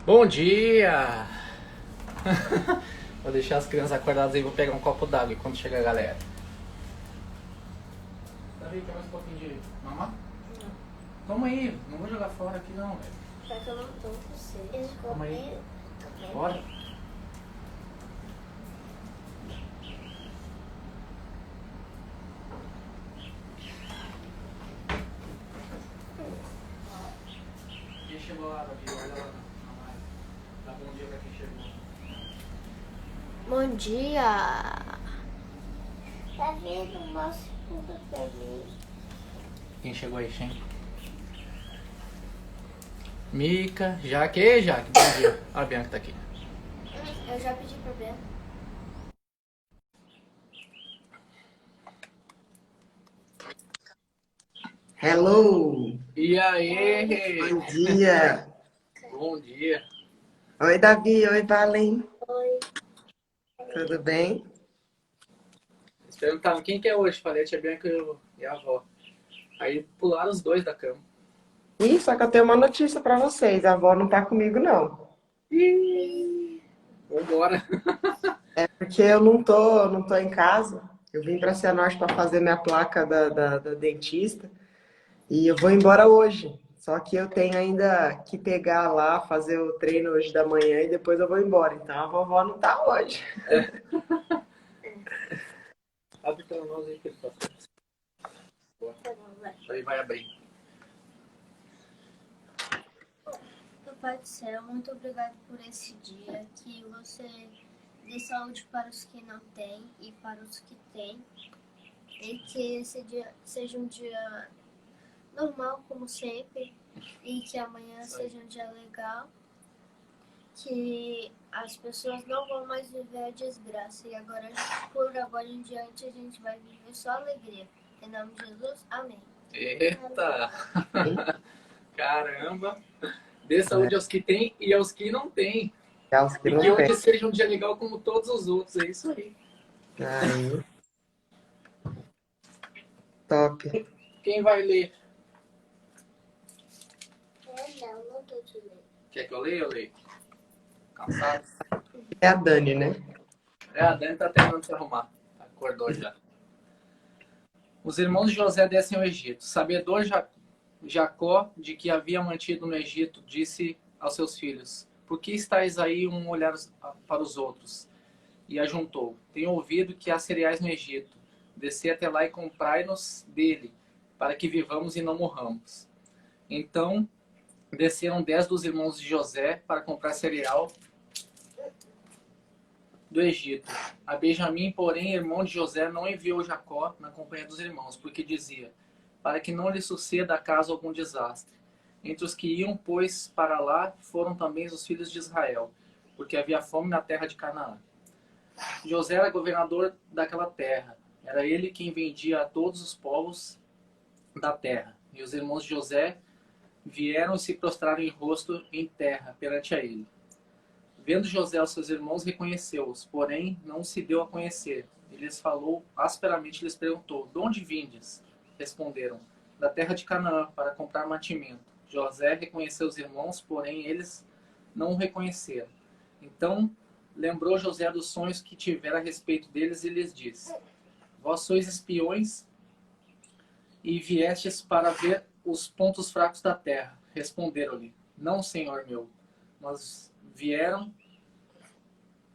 Bom dia! Vou deixar as crianças acordadas aí, vou pegar um copo d'água quando chegar a galera. Davi, quer mais um pouquinho de mamar? Não. Toma aí, não vou jogar fora aqui não, velho. Só que eu não tô com sede. Toma aí. Comer. Bora. Quem chegou lá, Davi? Olha lá na live. Dá bom dia pra quem chegou. Bom dia! Tá vendo o nosso tudo feliz? Quem chegou aí, Shen? Mica, Jaque, Jaque, bom dia. A Bianca tá aqui. Eu já pedi pra ver. Hello! E aí? Bom dia! Bom dia. Oi, Davi! Oi, Valen! Oi. Tudo bem? Eles perguntaram quem que é hoje. Falei a tia Bianca e a avó. Aí pularam os dois da cama. Ih, só que eu tenho uma notícia pra vocês. A avó não tá comigo, não. Ih, vambora. É porque eu não tô em casa. Eu vim pra Cianorte pra fazer minha placa da dentista. E eu vou embora hoje. Só que eu tenho ainda que pegar lá, fazer o treino hoje da manhã e depois eu vou embora. Então a vovó não tá hoje. Abre pra nós aí que ele tá. Tá bom, vai. Aí vai abrir. Pai do céu, muito obrigado por esse dia. Que você dê saúde para os que não têm e para os que têm. E que esse dia seja um dia normal, como sempre. E que amanhã seja um dia legal. Que as pessoas não vão mais viver a desgraça. E agora, por agora em diante, a gente vai viver só alegria. Em nome de Jesus, amém. Eita! Caramba! Dê saúde aos que têm e aos que não têm. É os que E não que tem. hoje seja um dia legal como todos os outros. É isso aí. Aí, top. Quem vai ler? Não tô te lendo. Quer que eu leia? Eu leio. Cansado? É a Dani, né? É, a Dani tá terminando de se arrumar. Acordou já. Os irmãos de José descem ao Egito. Sabedor Jacó, de que havia mantido no Egito, disse aos seus filhos: Por que estáis aí um olhar para os outros? E ajuntou: Tenho ouvido que há cereais no Egito. Desci até lá e comprai-nos dele, para que vivamos e não morramos. Então desceram 10 dos irmãos de José para comprar cereal do Egito. A Benjamim, porém, irmão de José, não enviou Jacó na companhia dos irmãos, porque dizia: Para que não lhe suceda acaso algum desastre. Entre os que iam, pois, para lá, foram também os filhos de Israel, porque havia fome na terra de Canaã. José era governador daquela terra. Era ele quem vendia a todos os povos da terra. E os irmãos de José vieram e se prostraram em rosto em terra perante a ele. Vendo José aos seus irmãos, reconheceu-os, porém não se deu a conhecer. Ele lhes falou asperamente e lhes perguntou: De onde vindes? Responderam: Da terra de Canaã, para comprar mantimento. José reconheceu os irmãos, porém eles não o reconheceram. Então lembrou José dos sonhos que tivera a respeito deles e lhes disse: Vós sois espiões e viestes para ver os pontos fracos da terra. Responderam-lhe: Não, senhor meu, mas vieram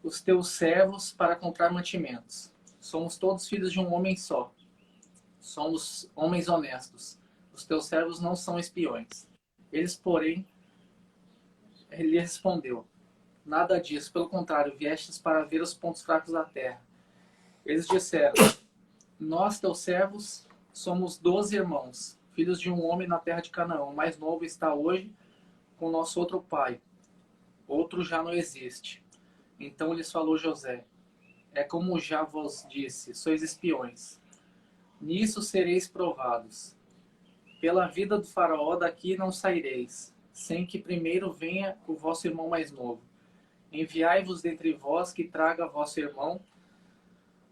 os teus servos para comprar mantimentos. Somos todos filhos de um homem só. Somos homens honestos. Os teus servos não são espiões. Eles, porém, ele respondeu: Nada disso, pelo contrário, viestes para ver os pontos fracos da terra. Eles disseram: Nós, teus servos, somos 12 irmãos, filhos de um homem na terra de Canaã. O mais novo está hoje com nosso outro pai. Outro já não existe. Então lhes falou José: É como já vos disse, sois espiões. Nisso sereis provados. Pela vida do faraó daqui não saireis, sem que primeiro venha o vosso irmão mais novo. Enviai-vos dentre vós que traga vosso irmão.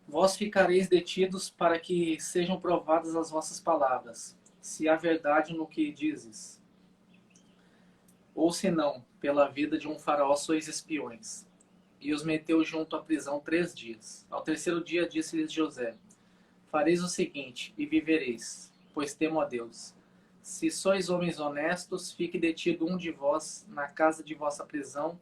Vós ficareis detidos para que sejam provadas as vossas palavras, se há verdade no que dizes. Ou se não, pela vida de um faraó sois espiões. E os meteu junto à prisão 3 dias. Ao terceiro dia disse-lhes José: fareis o seguinte, e vivereis, pois temo a Deus. Se sois homens honestos, fique detido um de vós na casa de vossa prisão,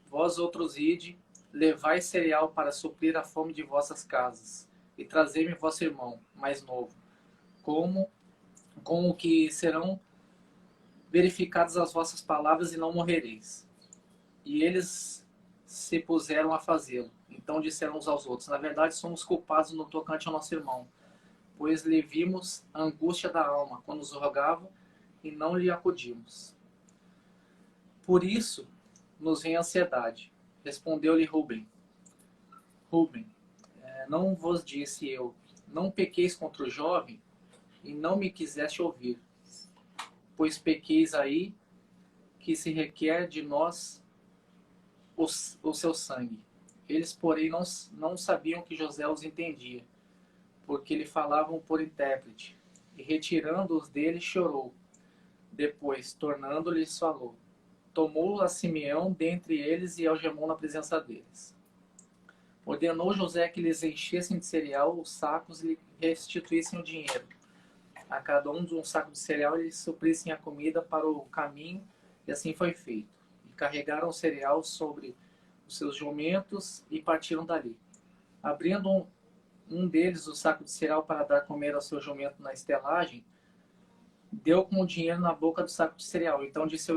vós outros ide, levai cereal para suprir a fome de vossas casas, e trazei-me vosso irmão, mais novo, com o que serão verificadas as vossas palavras e não morrereis. E eles se puseram a fazê-lo. Então disseram uns aos outros: na verdade somos culpados no tocante ao nosso irmão, pois lhe vimos a angústia da alma quando nos rogava e não lhe acudimos. Por isso nos vem a ansiedade. Respondeu-lhe Rúben: Rúben, não vos disse eu, não pequeis contra o jovem, e não me quiseste ouvir, pois pequeis aí, que se requer de nós o seu sangue. Eles, porém, não sabiam que José os entendia, porque lhe falavam por intérprete. E retirando-os dele, chorou. Depois, tornando-lhes, falou. Tomou a Simeão dentre eles e algemou na presença deles. Ordenou José que lhes enchessem de cereal os sacos e lhe restituíssem o dinheiro. A cada um de um saco de cereal eles suprissem a comida para o caminho, e assim foi feito. E carregaram o cereal sobre os seus jumentos e partiram dali. Abrindo um deles o saco de cereal para dar comer ao seu jumento na estelagem, deu com o dinheiro na boca do saco de cereal. Então disse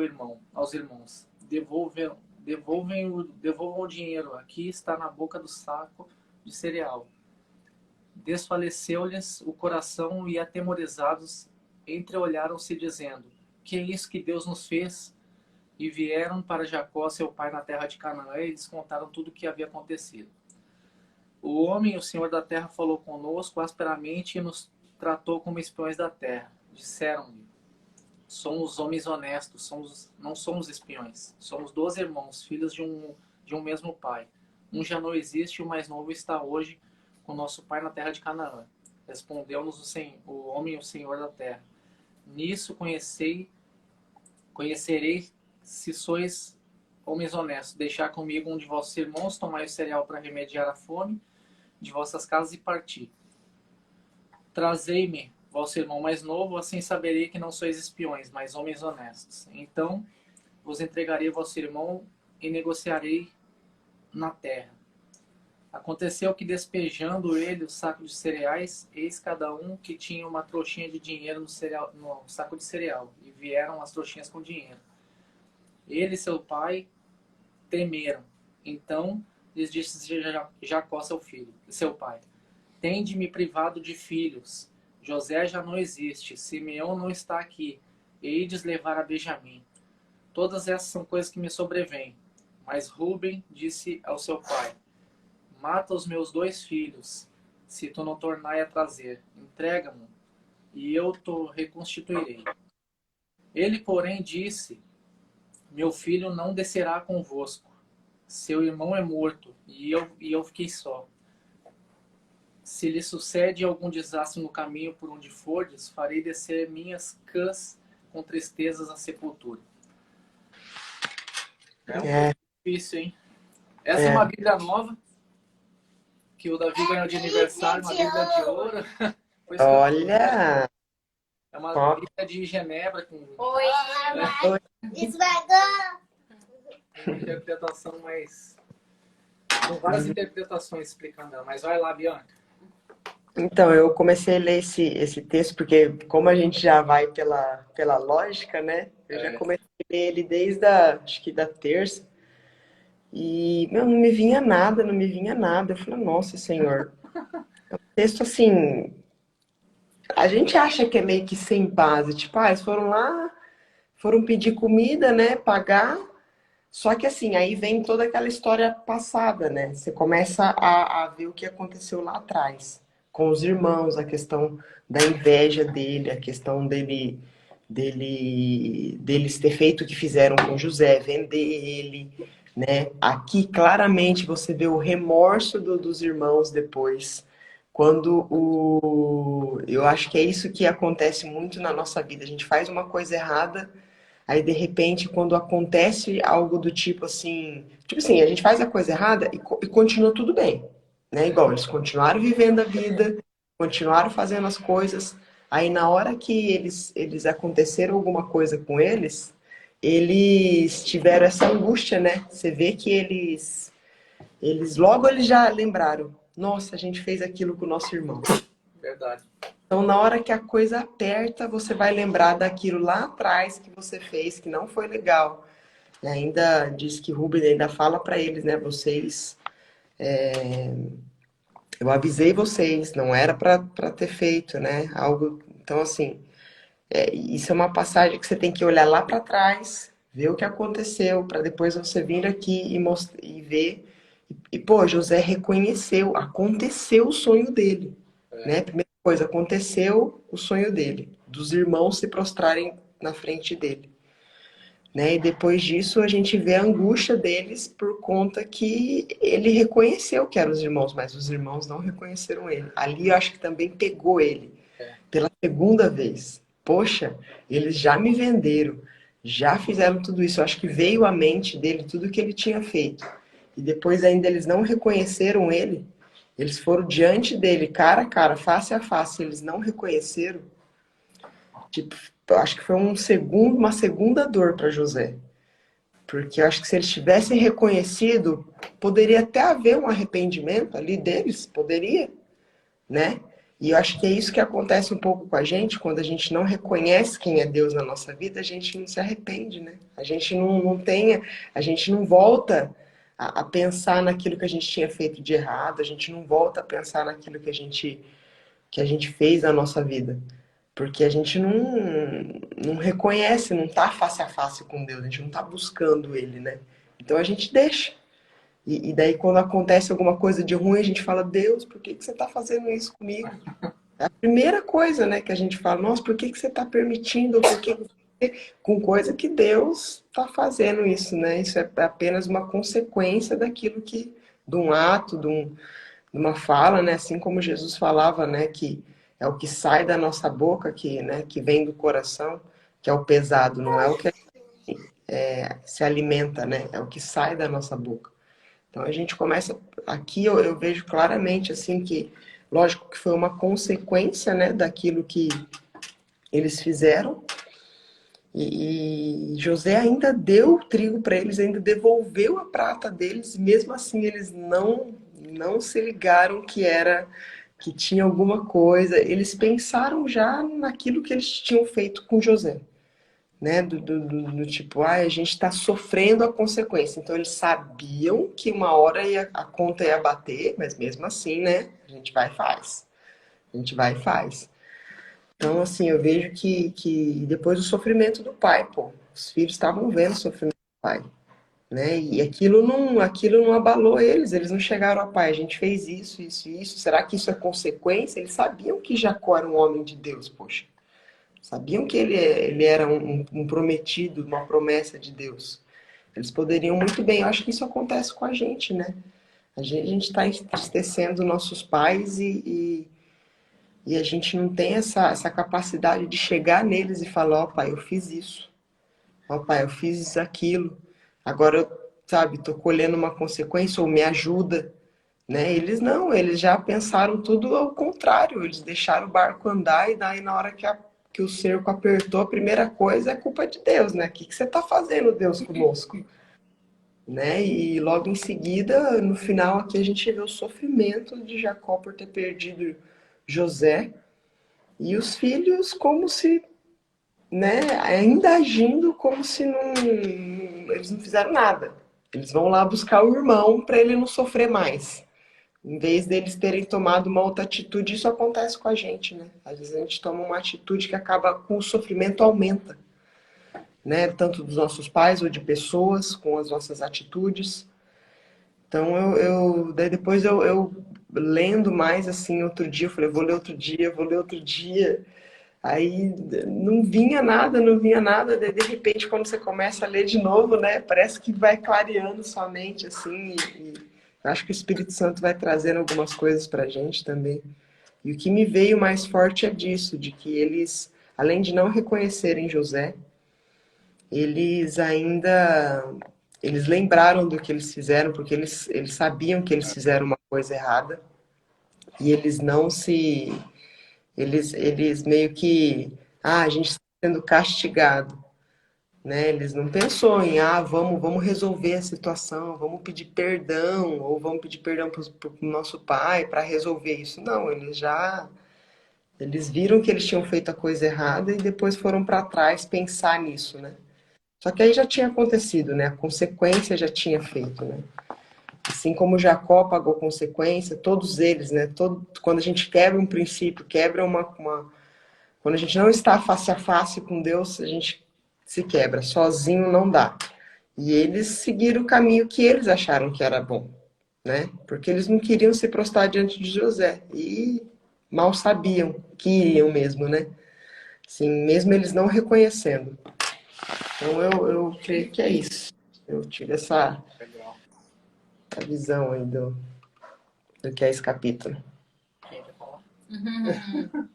aos irmãos: devolvam o dinheiro, aqui está na boca do saco de cereal. Desfaleceu-lhes o coração e, atemorizados, entreolharam-se, dizendo: que é isso que Deus nos fez? E vieram para Jacó, seu pai, na terra de Canaã, e lhes contaram tudo o que havia acontecido. O homem, o Senhor da terra, falou conosco asperamente e nos tratou como espiões da terra. Disseram-lhe: somos homens honestos, não somos espiões. Somos 12 irmãos, filhos de um mesmo pai. Um já não existe, o mais novo está hoje com nosso pai na terra de Canaã. Respondeu-nos o homem, o Senhor da terra: nisso conhecerei se sois homens honestos. Deixar comigo um de vossos irmãos, tomai o cereal para remediar a fome de vossas casas e partir. Trazei-me vosso irmão mais novo, assim saberei que não sois espiões, mas homens honestos. Então vos entregarei vosso irmão e negociarei na terra. Aconteceu que, despejando ele o saco de cereais, eis cada um que tinha uma trouxinha de dinheiro no saco de cereal, e vieram as trouxinhas com dinheiro. Ele e seu pai temeram. Então lhes disse Jacó, seu pai: tende-me privado de filhos. José já não existe, Simeão não está aqui, e ides levar a Benjamim. Todas essas são coisas que me sobrevêm. Mas Rúben disse ao seu pai: mata os meus 2 filhos, se tu não tornai a trazer. Entrega-me, e eu te reconstituirei. Ele, porém, disse: meu filho não descerá convosco. Seu irmão é morto, e eu fiquei só. Se lhe sucede algum desastre no caminho por onde fordes, farei descer minhas cãs com tristezas à sepultura. É um pouco difícil, hein? Essa é uma Bíblia nova, que o Davi ganhou de aniversário, uma Bíblia de ouro. Olha! É uma Bíblia de Genebra. Oi, mamãe. Esmagou! Uma interpretação mais... com várias interpretações explicando ela. Mas vai lá, Bianca. Então, eu comecei a ler esse texto, porque como a gente já vai pela lógica, né? Eu já comecei a ler ele desde acho que da terça. E, meu, não me vinha nada. Eu falei: nossa, Senhor. É um texto assim... A gente acha que é meio que sem base. Tipo, eles foram lá, foram pedir comida, né? Pagar. Só que assim, aí vem toda aquela história passada, né? Você começa a ver o que aconteceu lá atrás. Com os irmãos, a questão da inveja dele, a questão deles ter feito o que fizeram com José, vender ele, né? Aqui claramente você vê o remorso dos irmãos depois. Quando eu acho que é isso que acontece muito na nossa vida. A gente faz uma coisa errada, Aí, de repente, quando acontece algo do tipo assim, a gente faz a coisa errada e continua tudo bem, né? Igual, eles continuaram vivendo a vida, continuaram fazendo as coisas. Aí, na hora que eles aconteceram alguma coisa com eles tiveram essa angústia, né? Você vê que logo eles já lembraram, nossa, a gente fez aquilo com o nosso irmão. Verdade. Então, na hora que a coisa aperta, você vai lembrar daquilo lá atrás que você fez, que não foi legal. E ainda diz que Rubem ainda fala para eles, né? Eu avisei vocês, não era para ter feito, né? Algo. Então, assim, isso é uma passagem que você tem que olhar lá para trás, ver o que aconteceu, para depois você vir aqui e ver. Pô, José reconheceu, aconteceu o sonho dele, né? Primeira coisa, aconteceu o sonho dele, dos irmãos se prostrarem na frente dele, né? E depois disso a gente vê a angústia deles por conta que ele reconheceu que eram os irmãos, mas os irmãos não reconheceram ele. Ali eu acho que também pegou ele pela segunda vez. Poxa, eles já me venderam, já fizeram tudo isso. Eu acho que veio à mente dele tudo que ele tinha feito. E depois ainda eles não reconheceram ele. Eles foram diante dele, cara a cara, face a face. Eles não reconheceram. Tipo, eu acho que foi uma segunda dor para José. Porque eu acho que se eles tivessem reconhecido, poderia até haver um arrependimento ali deles, poderia, né? E eu acho que é isso que acontece um pouco com a gente, quando a gente não reconhece quem é Deus na nossa vida, a gente não se arrepende, né? A gente a gente não volta a pensar naquilo que a gente tinha feito de errado, a gente não volta a pensar naquilo que a gente fez na nossa vida. Porque a gente não reconhece, não tá face a face com Deus, a gente não tá buscando Ele, né? Então a gente deixa. E daí quando acontece alguma coisa de ruim, a gente fala, Deus, por que você tá fazendo isso comigo? É a primeira coisa, né, que a gente fala, nossa, por que você tá permitindo? Com coisa que Deus tá fazendo isso, né? Isso é apenas uma consequência de um ato, de uma fala, né? Assim como Jesus falava, né? Que é o que sai da nossa boca, né? Que vem do coração, que é o pesado, não é o que se alimenta, né? É o que sai da nossa boca. Então a gente começa aqui, eu vejo claramente assim que, lógico que foi uma consequência, né? Daquilo que eles fizeram. E José ainda deu o trigo para eles, ainda devolveu a prata deles, mesmo assim eles não se ligaram que tinha alguma coisa. Eles pensaram já naquilo que eles tinham feito com José, né? Do tipo, a gente está sofrendo a consequência. Então eles sabiam que uma hora a conta ia bater, mas mesmo assim, né? A gente vai e faz. A gente vai e faz. Então, assim, eu vejo que depois do sofrimento do pai, pô, os filhos estavam vendo o sofrimento do pai, né? E aquilo não abalou eles não chegaram a pai, a gente fez isso, isso, isso, será que isso é consequência? Eles sabiam que Jacó era um homem de Deus, poxa. Sabiam que ele era um prometido, uma promessa de Deus. Eles poderiam muito bem, eu acho que isso acontece com a gente, né? A gente está entristecendo nossos pais e a gente não tem essa capacidade de chegar neles e falar, ó pai, eu fiz isso. Ó pai, eu fiz aquilo. Agora eu, sabe, tô colhendo uma consequência ou me ajuda, né? Eles não, eles já pensaram tudo ao contrário. Eles deixaram o barco andar e daí na hora que o cerco apertou, a primeira coisa é culpa de Deus, né? O que você tá fazendo, Deus, conosco? Né? E logo em seguida, no final aqui a gente vê o sofrimento de Jacó por ter perdido José, e os filhos como se, né, ainda agindo como se eles não fizeram nada. Eles vão lá buscar o irmão para ele não sofrer mais. Em vez deles terem tomado uma outra atitude, isso acontece com a gente, né? Às vezes a gente toma uma atitude que acaba com o sofrimento aumenta, né? Tanto dos nossos pais ou de pessoas com as nossas atitudes. Então daí depois eu lendo mais assim outro dia, eu falei, vou ler outro dia, vou ler outro dia. Aí não vinha nada, não vinha nada. Daí, de repente, quando você começa a ler de novo, né? Parece que vai clareando sua mente, assim. E eu acho que o Espírito Santo vai trazendo algumas coisas pra gente também. E o que me veio mais forte é disso, de que eles, além de não reconhecerem José, eles ainda eles lembraram do que eles fizeram, porque eles sabiam que eles fizeram uma coisa errada e eles não se eles meio que a gente está sendo castigado, né? Eles não pensou em vamos resolver a situação, vamos pedir perdão ou vamos pedir perdão para o nosso pai para resolver isso. Não, eles viram que eles tinham feito a coisa errada e depois foram para trás pensar nisso, né? Só que aí já tinha acontecido, né? A consequência já tinha feito, né? Assim como Jacó pagou consequência, todos eles, né? Quando a gente quebra um princípio, quebra quando a gente não está face a face com Deus, a gente se quebra. Sozinho não dá. E eles seguiram o caminho que eles acharam que era bom, né? Porque eles não queriam se prostrar diante de José. E mal sabiam que iriam mesmo, né? Assim, mesmo eles não reconhecendo. Então eu creio que é isso. Eu tive essa Legal. visão aí do que é esse capítulo. Quem quer falar? Uhum.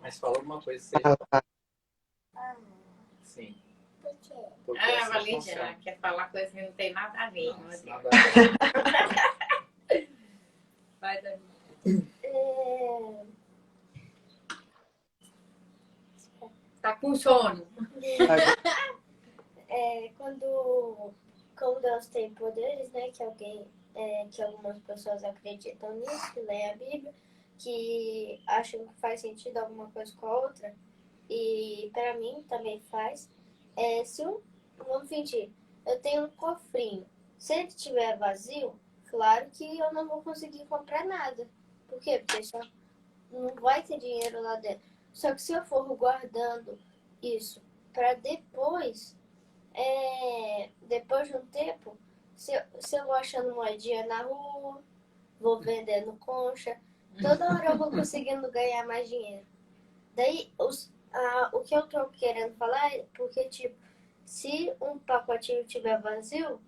Mas fala alguma coisa. Você... Sim. Por quê? Porque Ah, assim Valente, funciona. ela quer falar coisa que não tem nada a ver. Não, Não é? nada a ver. Vai, Davi. Tá com sono. Como Deus tem poderes, né? Que algumas pessoas acreditam nisso, que leem a Bíblia, que acham que faz sentido alguma coisa com a outra, e para mim também faz. Vamos fingir, eu tenho um cofrinho. Se ele estiver vazio, claro que eu não vou conseguir comprar nada. Por quê? Porque só não vai ter dinheiro lá dentro. Só que se eu for guardando isso para depois de um tempo, se eu vou achando moedinha na rua, vou vendendo concha, toda hora eu vou conseguindo ganhar mais dinheiro. Daí, o que eu tô querendo falar é porque, tipo, se um pacotinho tiver vazio,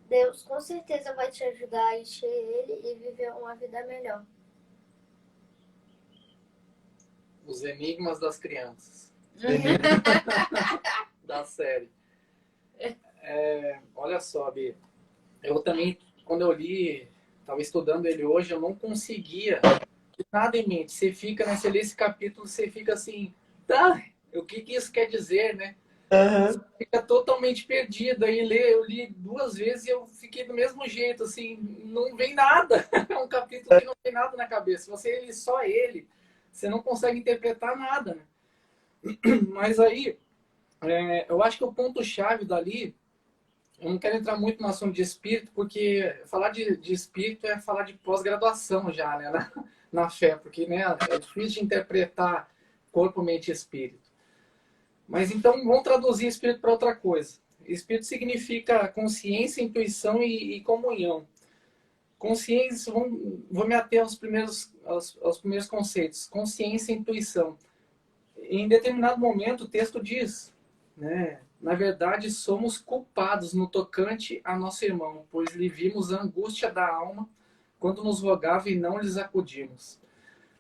Deus com certeza vai te ajudar a encher ele e viver uma vida melhor. Os enigmas das crianças. Da série. Olha só, Bi. Eu também, quando eu li, estava estudando ele hoje, eu não conseguia nada em mente. Você fica, né? Você lê esse capítulo, você fica assim, tá, o que isso quer dizer, né? Você fica totalmente perdido. Aí eu li 2 vezes e eu fiquei do mesmo jeito, assim, não vem nada. É um capítulo que não tem nada na cabeça. Se você lê só ele, você não consegue interpretar nada, né? Mas aí, eu acho que o ponto-chave dali, eu não quero entrar muito no assunto de espírito, porque falar de espírito é falar de pós-graduação já, né, na fé, porque, né, é difícil de interpretar corpo, mente e espírito. Mas então vamos traduzir espírito para outra coisa. Espírito significa consciência, intuição e comunhão. Consciência, vou me ater aos primeiros conceitos. Consciência e intuição. Em determinado momento o texto diz, né, na verdade somos culpados no tocante a nosso irmão, pois lhe vimos a angústia da alma quando nos rogava e não lhes acudimos.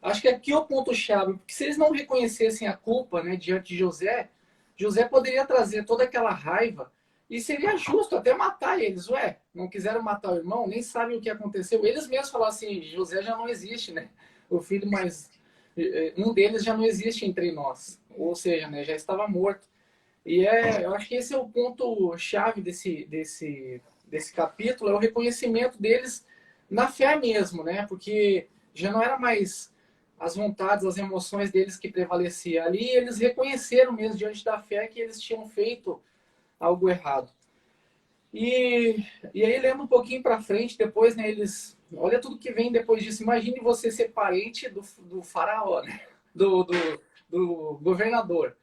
Acho que aqui é o ponto-chave, porque se eles não reconhecessem a culpa, né, diante de José, José poderia trazer toda aquela raiva e seria justo até matar eles. Ué, não quiseram matar o irmão, nem sabem o que aconteceu. Eles mesmos falaram assim, José já não existe, né? O filho mais... Um deles já não existe entre nós. Ou seja, né, já estava morto. E eu acho que esse é o ponto-chave desse capítulo, é o reconhecimento deles na fé mesmo, né? Porque já não era mais as vontades, as emoções deles que prevaleciam ali, eles reconheceram mesmo diante da fé que eles tinham feito algo errado. E aí, lendo um pouquinho para frente, depois, né, eles... Olha tudo que vem depois disso. Imagine você ser parente do faraó, né? do governador.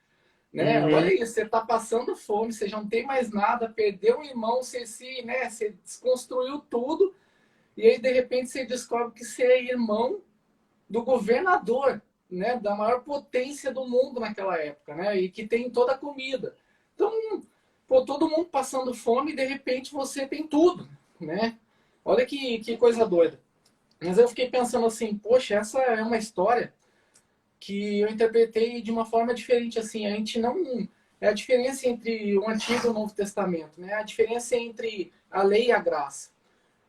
Né? Uhum. Olha isso, você está passando fome, você já não tem mais nada, perdeu um irmão, você desconstruiu tudo, e aí, de repente, você descobre que você é irmão do governador, né, da maior potência do mundo naquela época, né, e que tem toda a comida. Então, pô, todo mundo passando fome e de repente você tem tudo, né? Olha que coisa doida. Mas eu fiquei pensando assim, poxa, essa é uma história que eu interpretei de uma forma diferente, assim, a gente não... é a diferença entre o Antigo e o Novo Testamento, né? A diferença entre a lei e a graça.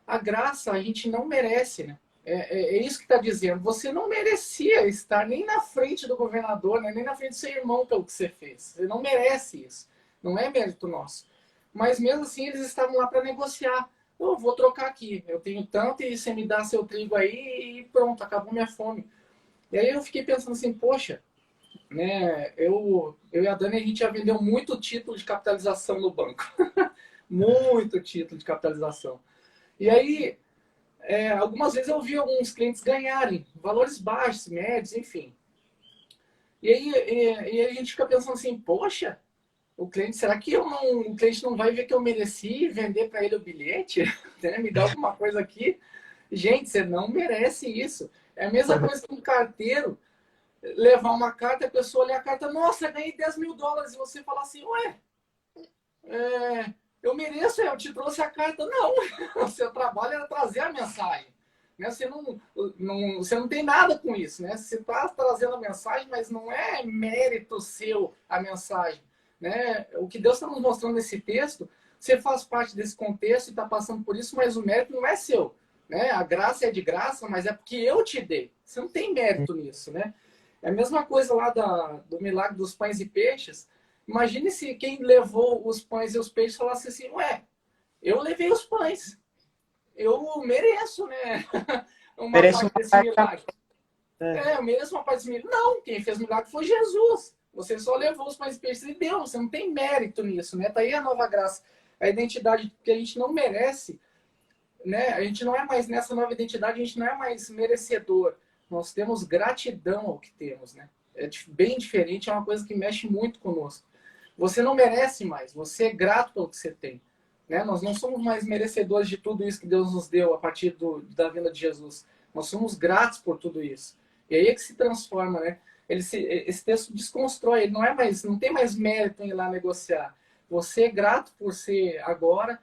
A graça a gente não merece, né? É isso que está dizendo. Você não merecia estar nem na frente do governador, né? Nem na frente do seu irmão pelo que você fez. Você não merece isso. Não é mérito nosso. Mas mesmo assim eles estavam lá para negociar. Eu vou trocar aqui. Eu tenho tanto e você me dá seu trigo aí e pronto, acabou minha fome. E aí eu fiquei pensando assim, poxa, né? Eu e a Dani, a gente já vendeu muito título de capitalização no banco. Muito título de capitalização. E aí, algumas vezes eu vi alguns clientes ganharem valores baixos, médios, enfim. E aí a gente fica pensando assim, poxa, o cliente, será que o cliente não vai ver que eu mereci vender para ele o bilhete? Né? Me dá alguma coisa aqui? Gente, você não merece isso. É a mesma coisa que um carteiro levar uma carta, a pessoa ler a carta, nossa, ganhei $10.000. E você fala assim, ué, eu mereço, eu te trouxe a carta. Não, o seu trabalho era trazer a mensagem. Né? Você não tem nada com isso. Né? Você está trazendo a mensagem, mas não é mérito seu a mensagem. Né? O que Deus está nos mostrando nesse texto, você faz parte desse contexto e está passando por isso, mas o mérito não é seu. Né? A graça é de graça, mas é porque eu te dei. Você não tem mérito nisso. Né? É a mesma coisa lá do milagre dos pães e peixes. Imagine se quem levou os pães e os peixes falasse assim, ué, eu levei os pães. Eu mereço, né? Uma Mereço parte desse milagre. Eu mereço uma parte desse milagre. Não, quem fez o milagre foi Jesus. Você só levou os pães e peixes e deu. Você não tem mérito nisso, né? Tá aí a nova graça. A identidade que a gente não merece, né? A gente não é mais, nessa nova identidade, a gente não é mais merecedor. Nós temos gratidão ao que temos, né? É bem diferente, é uma coisa que mexe muito conosco. Você não merece mais, você é grato pelo que você tem. Né? Nós não somos mais merecedores de tudo isso que Deus nos deu a partir da vinda de Jesus. Nós somos gratos por tudo isso. E aí é que se transforma, né? Esse texto desconstrói, ele não tem mais mérito em ir lá negociar. Você é grato por ser agora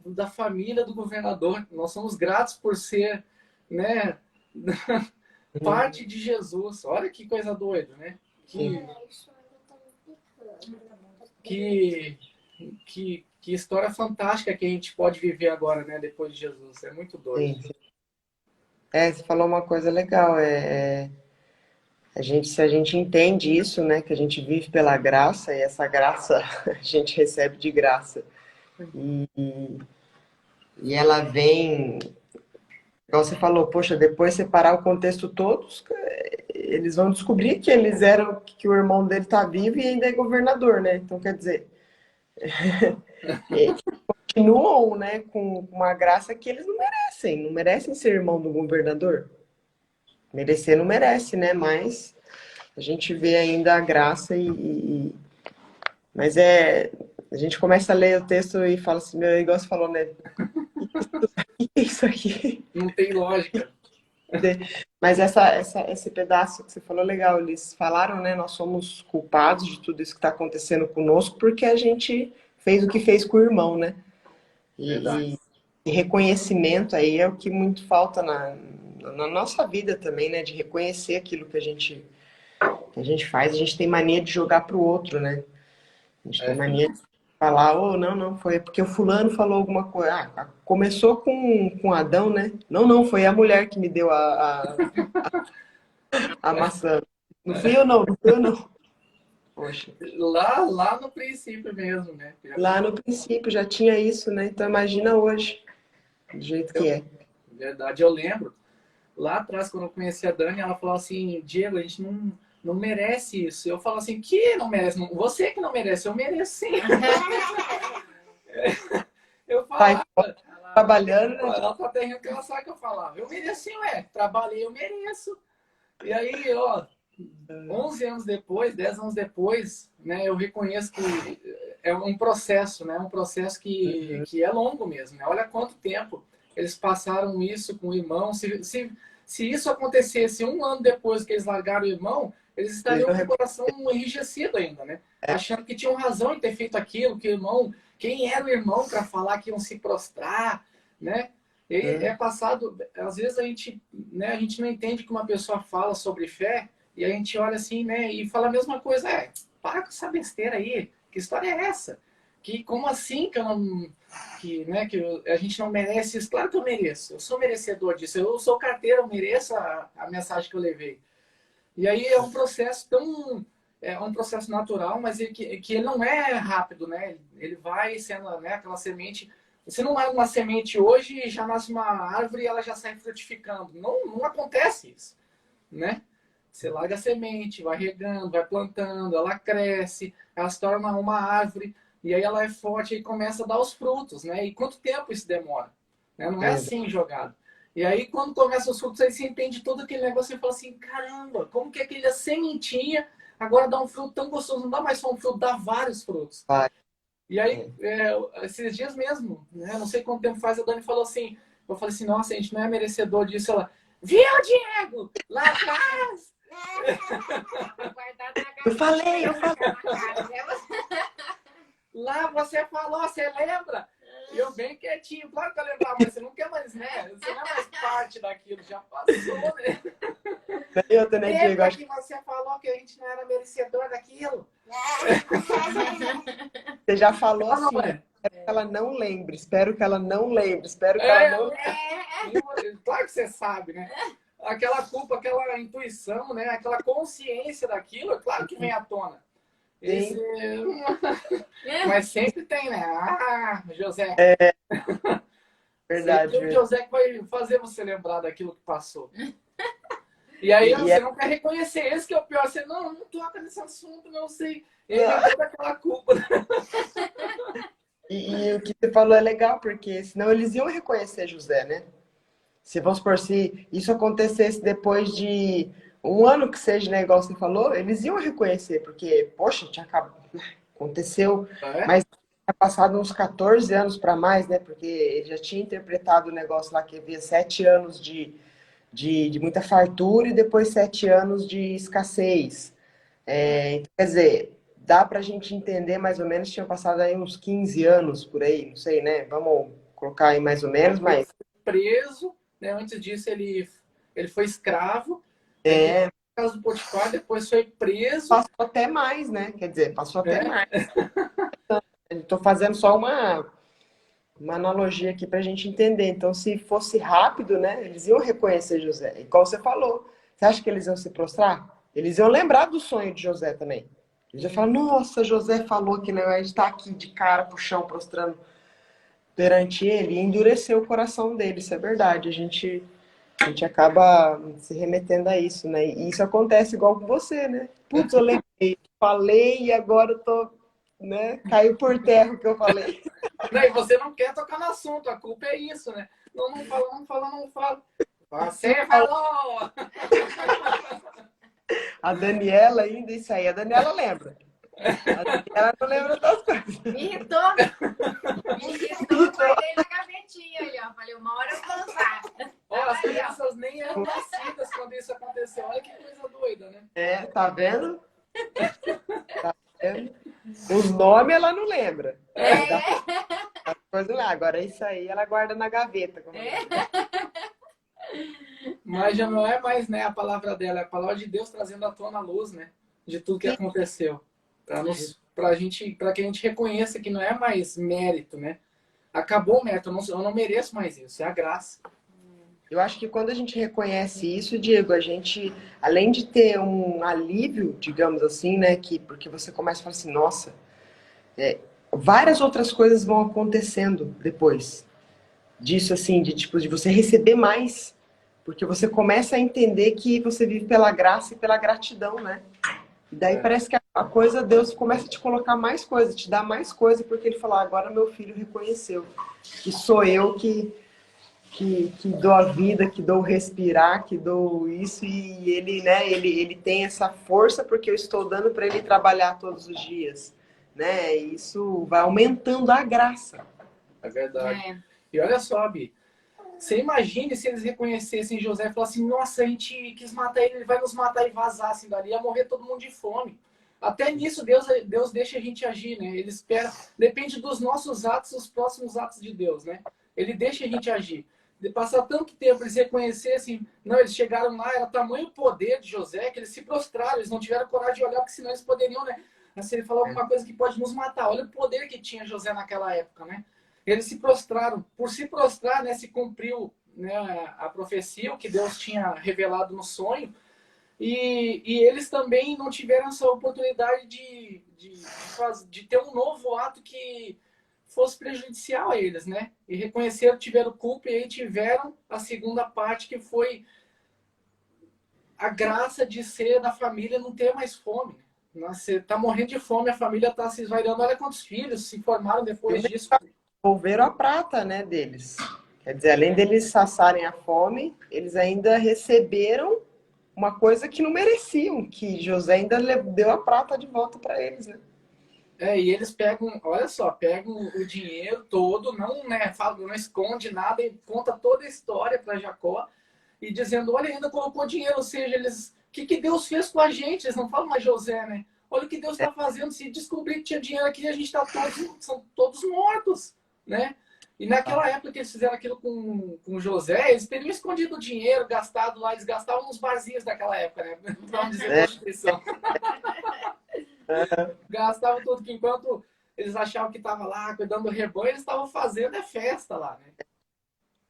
da família do governador. Nós somos gratos por ser, né, parte de Jesus. Olha que coisa doida, né? Que história fantástica que a gente pode viver agora, né? Depois de Jesus. É muito doido. Sim, sim. Você falou uma coisa legal. Se a gente entende isso, né? Que a gente vive pela graça e essa graça a gente recebe de graça. E ela vem, igual você falou, poxa, depois separar o contexto todos, eles vão descobrir que eles eram, que o irmão dele tá vivo e ainda é governador, né? Então, quer dizer, eles continuam, né, com uma graça que eles não merecem ser irmão do governador. Merecer não merece, né? Mas a gente vê ainda a graça mas a gente começa a ler o texto e fala assim, meu, igual você falou, né? O que é isso aqui? Não tem lógica. Mas esse pedaço que você falou, legal, eles falaram, né? Nós somos culpados de tudo isso que está acontecendo conosco porque a gente fez o que fez com o irmão, né? E reconhecimento aí é o que muito falta na nossa vida também, né? De reconhecer aquilo que a gente faz. A gente tem mania de jogar pro outro, né? A gente tem mania de falar, não, foi porque o fulano falou alguma coisa. Começou com Adão, né? Não, foi a mulher que me deu a maçã. Não fui eu não. Poxa. Lá no princípio mesmo, né? Lá no princípio já tinha isso, né? Então imagina hoje, do jeito que é. Verdade, eu lembro. Lá atrás, quando eu conheci a Dani, ela falou assim, Diego, a gente não merece isso. Eu falo assim, que não merece? Você que não merece, eu mereço sim. Eu falava, trabalhando, né? Ela tá até rindo que ela sabe que eu falava. Eu mereço sim, trabalhei, eu mereço. E aí, ó, 11 anos depois, 10 anos depois, né, eu reconheço que é um processo, né? Um processo que é longo mesmo. Né? Olha quanto tempo eles passaram isso com o irmão. Se isso acontecesse 1 ano depois que eles largaram o irmão, eles estariam com o coração enrijecido ainda, né? Achando que tinham razão em ter feito aquilo, que o irmão... Quem era o irmão para falar que iam se prostrar, né? E é passado... Às vezes a gente não entende que uma pessoa fala sobre fé e a gente olha assim, né? E fala a mesma coisa. para com essa besteira aí. Que história é essa? Que como assim que eu não, que, né, a gente não merece isso? Claro que eu mereço. Eu sou merecedor disso. Eu sou carteiro, eu mereço a mensagem que eu levei. E aí é um processo tão é um processo natural, mas que ele não é rápido, né? Ele vai sendo, né, aquela semente. Você não larga uma semente hoje e já nasce uma árvore e ela já sai frutificando. Não acontece isso, né? Você larga a semente, vai regando, vai plantando, ela cresce, ela se torna uma árvore, e aí ela é forte e começa a dar os frutos, né? E quanto tempo isso demora? Né? Não é assim jogado. E aí, quando começa os frutos, aí você entende todo aquele negócio e fala assim, caramba, como que aquela sementinha agora dá um fruto tão gostoso? Não dá mais só um fruto, dá vários frutos. Vai. E aí, esses dias mesmo, né? Não sei quanto tempo faz, a Dani falou assim, eu falei assim, nossa, a gente não é merecedor disso. Ela, viu, Diego? Lá atrás! Eu falei. Lá você falou, você lembra? E eu bem quietinho, claro que eu lembrava, mas você não quer mais, né? Você não é mais parte daquilo, já passou, né? Eu também digo, Lembra acho que você falou que a gente não era merecedor daquilo? que você já falou assim. Não é? Espero que ela não lembre, espero que ela não lembre, espero que ela não Claro que você sabe, né? Aquela culpa, aquela intuição, né? Aquela consciência daquilo, é claro que vem à tona. Esse... Mas sempre tem, né? Ah, José. Verdade. Sempre o José que vai fazer você lembrar daquilo que passou. E aí você não quer reconhecer. Esse que é o pior. Você não toca nesse assunto, não sei. Ele tem toda aquela culpa. E o que você falou é legal, porque senão eles iam reconhecer José, né? Se vamos supor, se isso acontecesse depois de um ano que seja, né, igual você falou, eles iam reconhecer, porque, poxa, tinha acabado, aconteceu, mas tinha passado uns 14 anos para mais, né? Porque ele já tinha interpretado o negócio lá que havia 7 anos de muita fartura e depois 7 anos de escassez. Então, quer dizer, dá pra gente entender mais ou menos, tinha passado aí uns 15 anos por aí, não sei, né? Vamos colocar aí mais ou menos, mas... Preso, né? Antes disso ele foi escravo, É, por causa do Potifar, depois foi preso. passou até mais, né? Quer dizer, passou até É. mais. Estou fazendo só uma analogia aqui para a gente entender. Então, se fosse rápido, né? Eles iam reconhecer José. Igual você falou. Você acha que eles iam se prostrar? Eles iam lembrar do sonho de José também. Eles iam falar, nossa, José falou que né, a gente está aqui de cara pro chão, prostrando perante ele. E endureceu o coração dele. Isso é verdade. A gente acaba se remetendo a isso, né? E isso acontece igual com você, né? Putz, eu lembrei, falei e agora eu tô, né? Caiu por terra o que eu falei. E você não quer tocar no assunto, a culpa é isso, né? Não fala. Você falou! A Daniela ainda, isso aí, a Daniela lembra. A Daniela não lembra das coisas. Me irritou. Guardei na gavetinha ali, ó. Falei, uma hora eu vou usar. As crianças nem eram nascidas quando isso aconteceu. Olha que coisa doida, né? Tá vendo? Tá vendo? Os nomes ela não lembra. As coisas lá. Agora isso aí ela guarda na gaveta. Mas já não é mais, né, a palavra dela, é a palavra de Deus trazendo à tona a luz, né? De tudo que aconteceu. Para que a gente reconheça que não é mais mérito, né? Acabou o mérito, eu não mereço mais isso, é a graça. Eu acho que quando a gente reconhece isso, Diego, a gente, além de ter um alívio, digamos assim, né, porque você começa a falar assim, nossa, várias outras coisas vão acontecendo depois disso, assim, de você receber mais, porque você começa a entender que você vive pela graça e pela gratidão, né? E daí parece que a coisa, Deus começa a te colocar mais coisa, te dar mais coisa, porque ele falou, agora meu filho reconheceu que sou eu que dou a vida, que dou o respirar, que dou isso, e ele, né, ele tem essa força porque eu estou dando para ele trabalhar todos os dias, né? E isso vai aumentando a graça. É verdade. E olha só, Bi, você imagine se eles reconhecessem José e falassem, nossa, a gente quis matar ele vai nos matar e vazassem dali, ia morrer todo mundo de fome. Até nisso Deus deixa a gente agir, né? Ele espera, depende dos nossos atos, os próximos atos de Deus, né? Ele deixa a gente agir. De passar tanto tempo, eles reconhecessem, não, eles chegaram lá, era tamanho o poder de José, que eles se prostraram, eles não tiveram coragem de olhar, porque senão eles poderiam, né? Se ele falar alguma coisa que pode nos matar. Olha o poder que tinha José naquela época, né? Eles se prostraram. Por se prostrar, né, se cumpriu, né, a profecia, o que Deus tinha revelado no sonho. E eles também não tiveram essa oportunidade de ter um novo ato que fosse prejudicial a eles, né? E reconheceram, tiveram culpa e aí tiveram a segunda parte, que foi a graça de ser da família, não ter mais fome. Você está morrendo de fome, a família está se esvairando. Olha quantos filhos se formaram depois disso. Devolveram a prata, né, deles. Quer dizer, além deles saciarem a fome, eles ainda receberam uma coisa que não mereciam, que José ainda deu a prata de volta para eles, né? E eles pegam, olha só, pegam o dinheiro todo, não, né, não esconde nada, e conta toda a história para Jacó, e dizendo, olha, ainda colocou dinheiro, ou seja, eles, o que Deus fez com a gente? Eles não falam mais José, né? Olha o que Deus está fazendo, se descobrir que tinha dinheiro aqui, a gente está são todos mortos, né? E naquela época que eles fizeram aquilo com José, eles teriam escondido o dinheiro, gastado lá, eles gastavam nos barzinhos daquela época, né? Vamos dizer, prostituição. Gastavam tudo, que enquanto eles achavam que estava lá cuidando do rebanho, eles estavam fazendo festa lá, né?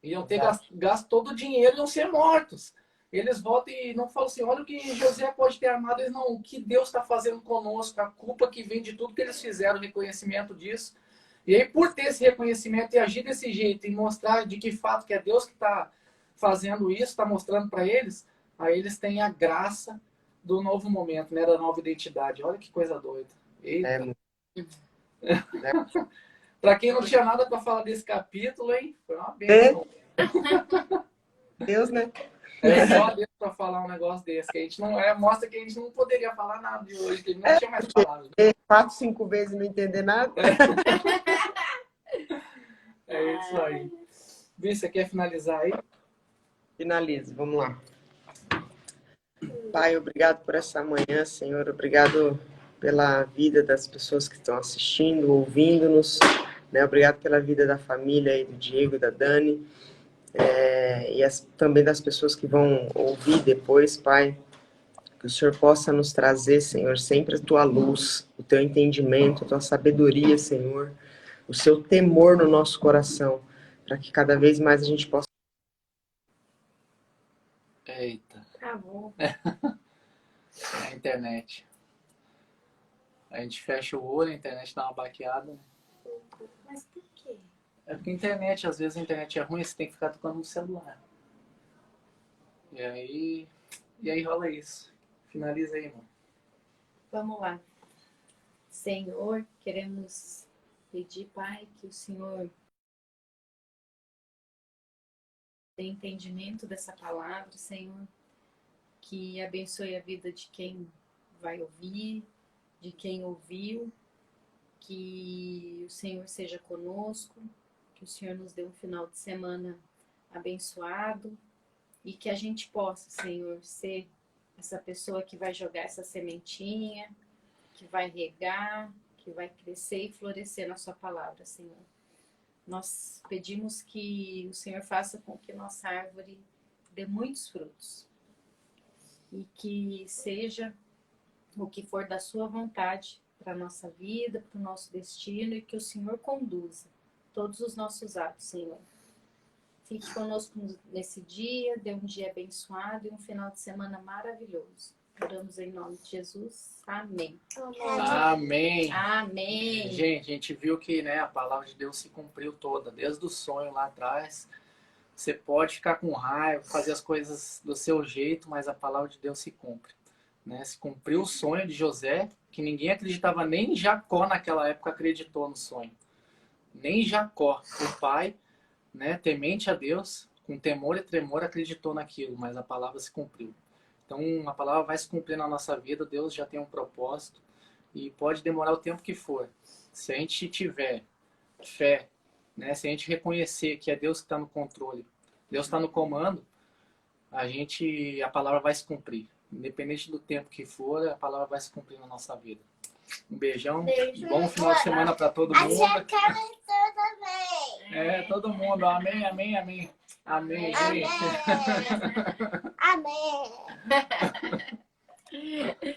Iam ter gasto todo o dinheiro e iam ser mortos. Eles voltam e não falam assim, olha o que José pode ter armado. Eles não, o que Deus está fazendo conosco, a culpa que vem de tudo que eles fizeram, o reconhecimento disso. E aí, por ter esse reconhecimento e agir desse jeito e mostrar de que fato que é Deus que está fazendo isso, está mostrando para eles, aí eles têm a graça do novo momento, né, da nova identidade. Olha que coisa doida. Eita. Para quem não tinha nada para falar desse capítulo, hein? Foi uma bênção. Deus, né? É só Deus para falar um negócio desse, que a gente não mostra que a gente não poderia falar nada de hoje, que ele não tinha mais palavras. 4, 5 vezes e não entender nada. É isso aí. Vi, você quer finalizar aí? Finalize, vamos lá. Pai, obrigado por essa manhã, Senhor. Obrigado pela vida das pessoas que estão assistindo, ouvindo-nos. Né? Obrigado pela vida da família aí, do Diego, da Dani. E também das pessoas que vão ouvir depois, Pai. Que o Senhor possa nos trazer, Senhor, sempre a Tua luz, o Teu entendimento, a Tua sabedoria, Senhor. O Seu temor no nosso coração. Para que cada vez mais a gente possa... Eita. Travou. É a internet. A gente fecha o olho, a internet dá uma baqueada. Mas por quê? É porque a internet, às vezes a internet é ruim, você tem que ficar tocando no celular. E aí rola isso. Finaliza aí, irmão. Vamos lá. Senhor, queremos pedir, Pai, que o Senhor dê entendimento dessa palavra, Senhor, que abençoe a vida de quem vai ouvir, de quem ouviu, que o Senhor seja conosco, que o Senhor nos dê um final de semana abençoado e que a gente possa, Senhor, ser essa pessoa que vai jogar essa sementinha, que vai regar, que vai crescer e florescer na sua palavra, Senhor. Nós pedimos que o Senhor faça com que nossa árvore dê muitos frutos e que seja o que for da sua vontade para a nossa vida, para o nosso destino e que o Senhor conduza todos os nossos atos, Senhor. Fique conosco nesse dia, dê um dia abençoado e um final de semana maravilhoso. Oramos em nome de Jesus. Amém. Amém. Amém. Gente, a gente viu que, né, a palavra de Deus se cumpriu toda, desde o sonho lá atrás. Você pode ficar com raiva, fazer as coisas do seu jeito, mas a palavra de Deus se cumpre. Né? Se cumpriu o sonho de José, que ninguém acreditava, nem Jacó naquela época acreditou no sonho. Nem Jacó, o pai, né, temente a Deus, com temor e tremor, acreditou naquilo, mas a palavra se cumpriu. Então, a palavra vai se cumprir na nossa vida, Deus já tem um propósito e pode demorar o tempo que for. Se a gente tiver fé, né, se a gente reconhecer que é Deus que está no controle, Deus está no comando, a palavra vai se cumprir. Independente do tempo que for, a palavra vai se cumprir na nossa vida. Um beijão, bom final de semana para todo mundo. Todo mundo. Amém, amém, amém. Amém, gente. Amém. Amém.